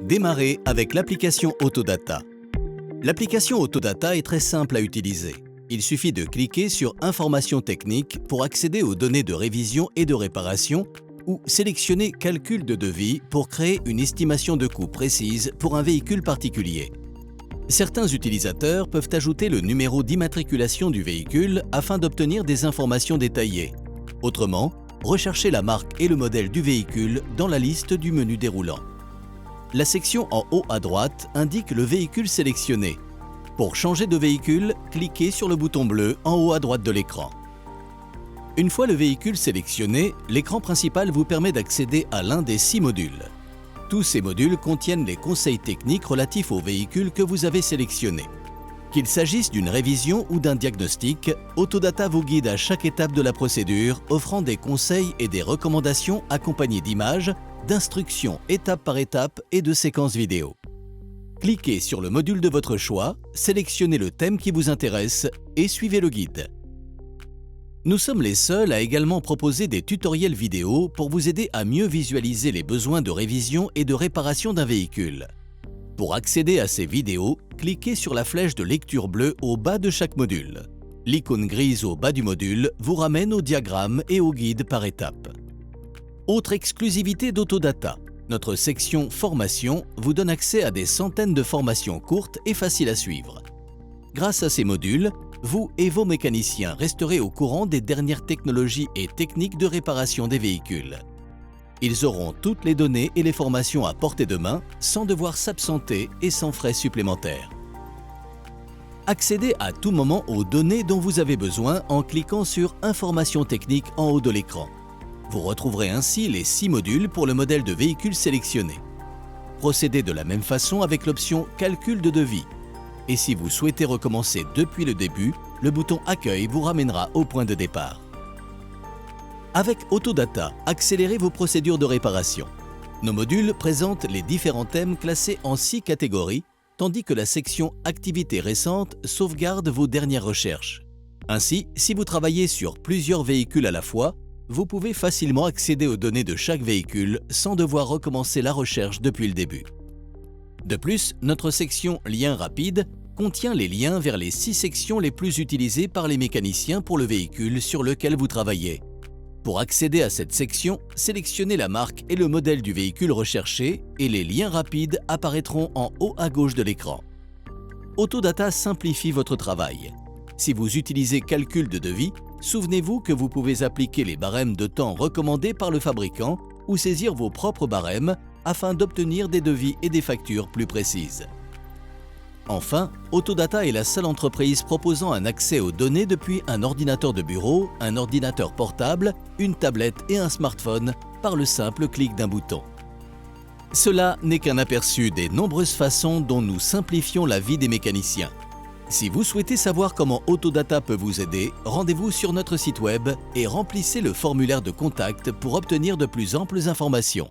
Démarrez avec l'application Autodata. L'application Autodata est très simple à utiliser. Il suffit de cliquer sur « Informations techniques » pour accéder aux données de révision et de réparation ou sélectionner « Calcul de devis » pour créer une estimation de coût précise pour un véhicule particulier. Certains utilisateurs peuvent ajouter le numéro d'immatriculation du véhicule afin d'obtenir des informations détaillées. Autrement, recherchez la marque et le modèle du véhicule dans la liste du menu déroulant. La section en haut à droite indique le véhicule sélectionné. Pour changer de véhicule, cliquez sur le bouton bleu en haut à droite de l'écran. Une fois le véhicule sélectionné, l'écran principal vous permet d'accéder à l'un des 6 modules. Tous ces modules contiennent les conseils techniques relatifs au véhicule que vous avez sélectionné. Qu'il s'agisse d'une révision ou d'un diagnostic, Autodata vous guide à chaque étape de la procédure, offrant des conseils et des recommandations accompagnés d'images, d'instructions étape par étape et de séquences vidéo. Cliquez sur le module de votre choix, sélectionnez le thème qui vous intéresse et suivez le guide. Nous sommes les seuls à également proposer des tutoriels vidéo pour vous aider à mieux visualiser les besoins de révision et de réparation d'un véhicule. Pour accéder à ces vidéos, cliquez sur la flèche de lecture bleue au bas de chaque module. L'icône grise au bas du module vous ramène au diagramme et au guide par étape. Autre exclusivité d'Autodata, notre section Formation vous donne accès à des centaines de formations courtes et faciles à suivre. Grâce à ces modules, vous et vos mécaniciens resterez au courant des dernières technologies et techniques de réparation des véhicules. Ils auront toutes les données et les formations à portée de main sans devoir s'absenter et sans frais supplémentaires. Accédez à tout moment aux données dont vous avez besoin en cliquant sur « Informations techniques » en haut de l'écran. Vous retrouverez ainsi les 6 modules pour le modèle de véhicule sélectionné. Procédez de la même façon avec l'option « Calcul de devis ». Et si vous souhaitez recommencer depuis le début, le bouton « Accueil » vous ramènera au point de départ. Avec Autodata, accélérez vos procédures de réparation. Nos modules présentent les différents thèmes classés en 6 catégories, tandis que la section « Activités récentes » sauvegarde vos dernières recherches. Ainsi, si vous travaillez sur plusieurs véhicules à la fois, vous pouvez facilement accéder aux données de chaque véhicule sans devoir recommencer la recherche depuis le début. De plus, notre section « Liens rapides » contient les liens vers les 6 sections les plus utilisées par les mécaniciens pour le véhicule sur lequel vous travaillez. Pour accéder à cette section, sélectionnez la marque et le modèle du véhicule recherché et les liens rapides apparaîtront en haut à gauche de l'écran. Autodata simplifie votre travail. Si vous utilisez calcul de devis, souvenez-vous que vous pouvez appliquer les barèmes de temps recommandés par le fabricant ou saisir vos propres barèmes afin d'obtenir des devis et des factures plus précises. Enfin, Autodata est la seule entreprise proposant un accès aux données depuis un ordinateur de bureau, un ordinateur portable, une tablette et un smartphone par le simple clic d'un bouton. Cela n'est qu'un aperçu des nombreuses façons dont nous simplifions la vie des mécaniciens. Si vous souhaitez savoir comment Autodata peut vous aider, rendez-vous sur notre site web et remplissez le formulaire de contact pour obtenir de plus amples informations.